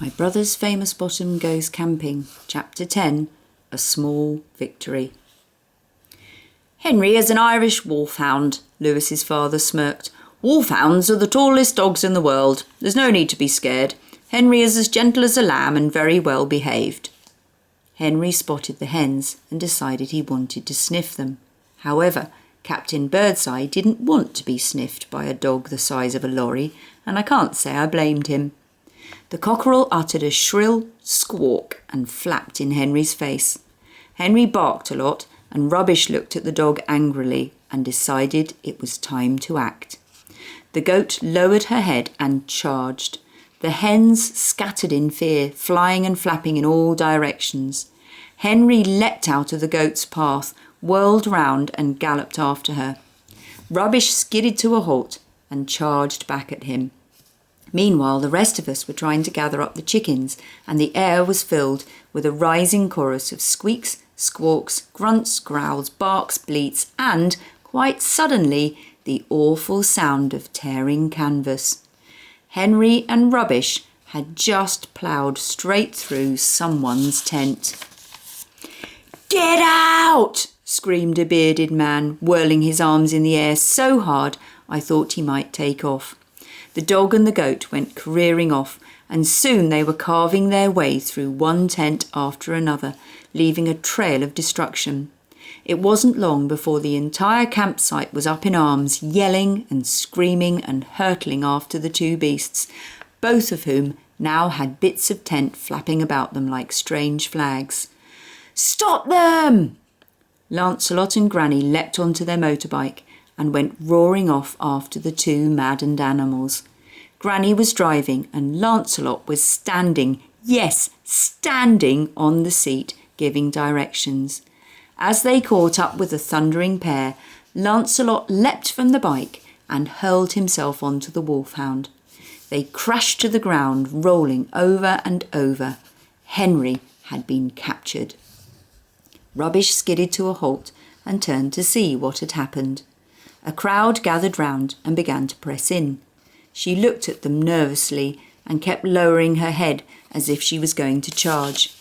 My Brother's Famous Bottom Goes Camping, Chapter 10, A Small Victory. Henry is an Irish wolfhound, Lewis's father smirked. Wolfhounds are the tallest dogs in the world. There's no need to be scared. Henry is as gentle as a lamb and very well behaved. Henry spotted the hens and decided he wanted to sniff them. However, Captain Birdseye didn't want to be sniffed by a dog the size of a lorry, and I can't say I blamed him. The cockerel uttered a shrill squawk and flapped in Henry's face. Henry barked a lot, and Rubbish looked at the dog angrily and decided it was time to act. The goat lowered her head and charged. The hens scattered in fear, flying and flapping in all directions. Henry leapt out of the goat's path, whirled round and galloped after her. Rubbish skidded to a halt and charged back at him. Meanwhile, the rest of us were trying to gather up the chickens, and the air was filled with a rising chorus of squeaks, squawks, grunts, growls, barks, bleats, and, quite suddenly, the awful sound of tearing canvas. Henry and Rubbish had just ploughed straight through someone's tent. "Get out!" screamed a bearded man, whirling his arms in the air so hard I thought he might take off. The dog and the goat went careering off, and soon they were carving their way through one tent after another, leaving a trail of destruction. It wasn't long before the entire campsite was up in arms, yelling and screaming and hurtling after the two beasts, both of whom now had bits of tent flapping about them like strange flags. "Stop them!" Lancelot and Granny leapt onto their motorbike and went roaring off after the two maddened animals. Granny was driving and Lancelot was standing, yes, standing on the seat, giving directions. As they caught up with the thundering pair, Lancelot leapt from the bike and hurled himself onto the wolfhound. They crashed to the ground, rolling over and over. Henry had been captured. Rubbish skidded to a halt and turned to see what had happened. A crowd gathered round and began to press in. She looked at them nervously and kept lowering her head as if she was going to charge.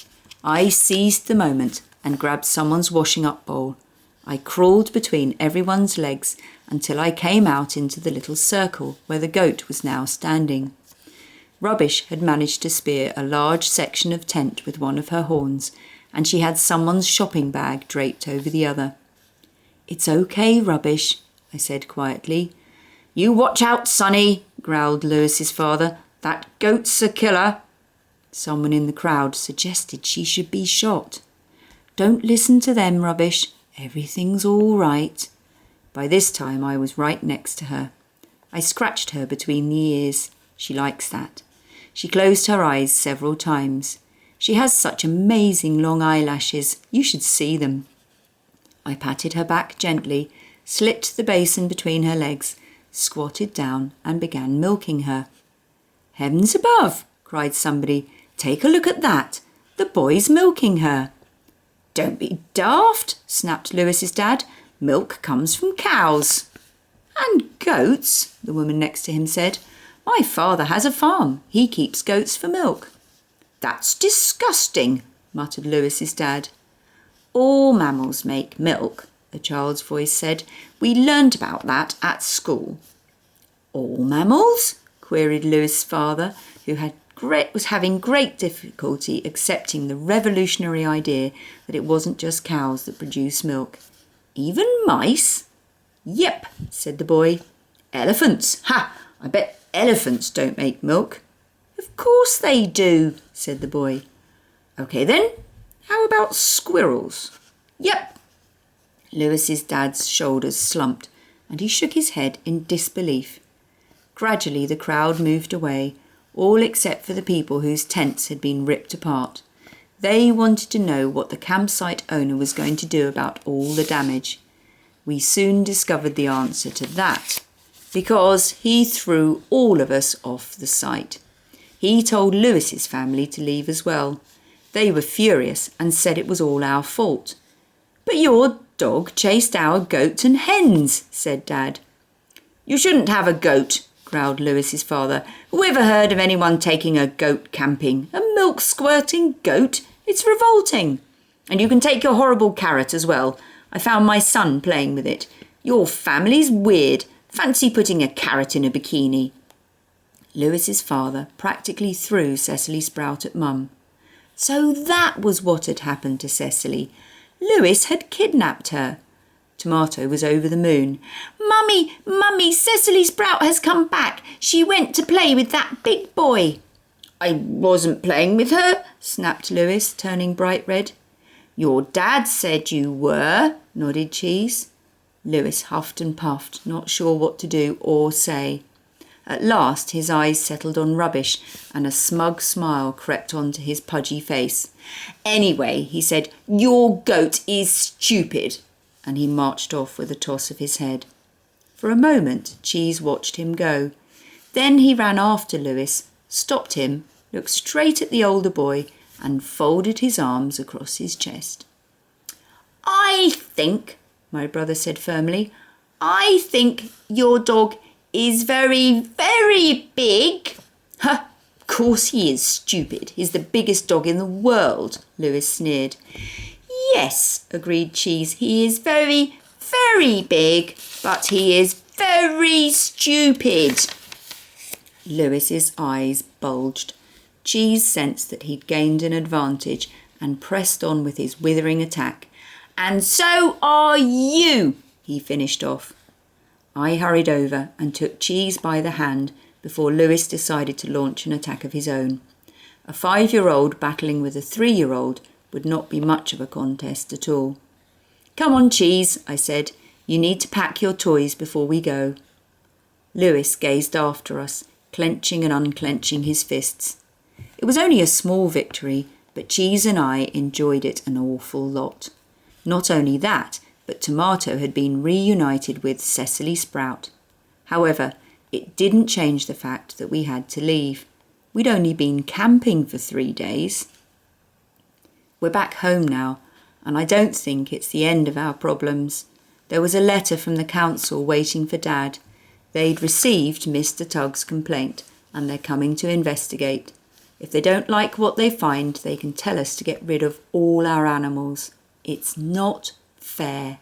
I seized the moment and grabbed someone's washing-up bowl. I crawled between everyone's legs until I came out into the little circle where the goat was now standing. Rubbish had managed to spear a large section of tent with one of her horns, and she had someone's shopping bag draped over the other. "It's okay, Rubbish," I said quietly. "You watch out, Sonny," growled Lewis's father. "That goat's a killer." Someone in the crowd suggested she should be shot. "Don't listen to them, Rubbish. Everything's all right." By this time I was right next to her. I scratched her between the ears. She likes that. She closed her eyes several times. She has such amazing long eyelashes. You should see them. I patted her back gently, slipped the basin between her legs, squatted down and began milking her. "Heavens above!" cried somebody. "Take a look at that. The boy's milking her." "Don't be daft," snapped Lewis's dad. "Milk comes from cows." "And goats," the woman next to him said. "My father has a farm. He keeps goats for milk." "That's disgusting," muttered Lewis's dad. "All mammals make milk," a child's voice said. "We learned about that at school." "All mammals?" queried Lewis's father, who was having great difficulty accepting the revolutionary idea that it wasn't just cows that produce milk. "Even mice?" "Yep," said the boy. "Elephants? Ha! I bet elephants don't make milk." "Of course they do," said the boy. "OK then, how about squirrels?" "Yep." Lewis's dad's shoulders slumped and he shook his head in disbelief. Gradually the crowd moved away, all except for the people whose tents had been ripped apart. They wanted to know what the campsite owner was going to do about all the damage. We soon discovered the answer to that, because he threw all of us off the site. He told Lewis's family to leave as well. They were furious and said it was all our fault. "But your dog chased our goat and hens," said Dad. "You shouldn't have a goat," growled Lewis's father. Who ever heard of anyone taking a goat camping? A milk-squirting goat? It's revolting. And you can take your horrible carrot as well. I found my son playing with it. Your family's weird. Fancy putting a carrot in a bikini. Lewis's father practically threw Cecily Sprout at Mum. So that was what had happened to Cecily. Lewis had kidnapped her. Tomato was over the moon. Mummy, Cecily Sprout has come back. She went to play with that big boy. I wasn't playing with her, snapped Lewis, turning bright red. Your dad said you were, nodded Cheese. Lewis huffed and puffed, not sure what to do or say. At last his eyes settled on rubbish and a smug smile crept onto his pudgy face. Anyway, he said, your goat is stupid. And he marched off with a toss of his head. For a moment, Cheese watched him go. Then he ran after Lewis, stopped him, looked straight at the older boy and folded his arms across his chest. I think, my brother said firmly, I think your dog is very, very big. Huh, of course he is, stupid. He's the biggest dog in the world, Lewis sneered. Yes, agreed Cheese, he is very, very big, but he is very stupid. Lewis's eyes bulged. Cheese sensed that he'd gained an advantage and pressed on with his withering attack. And so are you, he finished off. I hurried over and took Cheese by the hand before Lewis decided to launch an attack of his own. A 5-year-old battling with a 3-year-old would not be much of a contest at all. Come on, Cheese, I said. You need to pack your toys before we go. Lewis gazed after us, clenching and unclenching his fists. It was only a small victory, but Cheese and I enjoyed it an awful lot. Not only that, but Tomato had been reunited with Cecily Sprout. However, it didn't change the fact that we had to leave. We'd only been camping for 3 days. We're back home now, and I don't think it's the end of our problems. There was a letter from the council waiting for Dad. They'd received Mr. Tugg's complaint, and they're coming to investigate. If they don't like what they find, they can tell us to get rid of all our animals. It's not fair.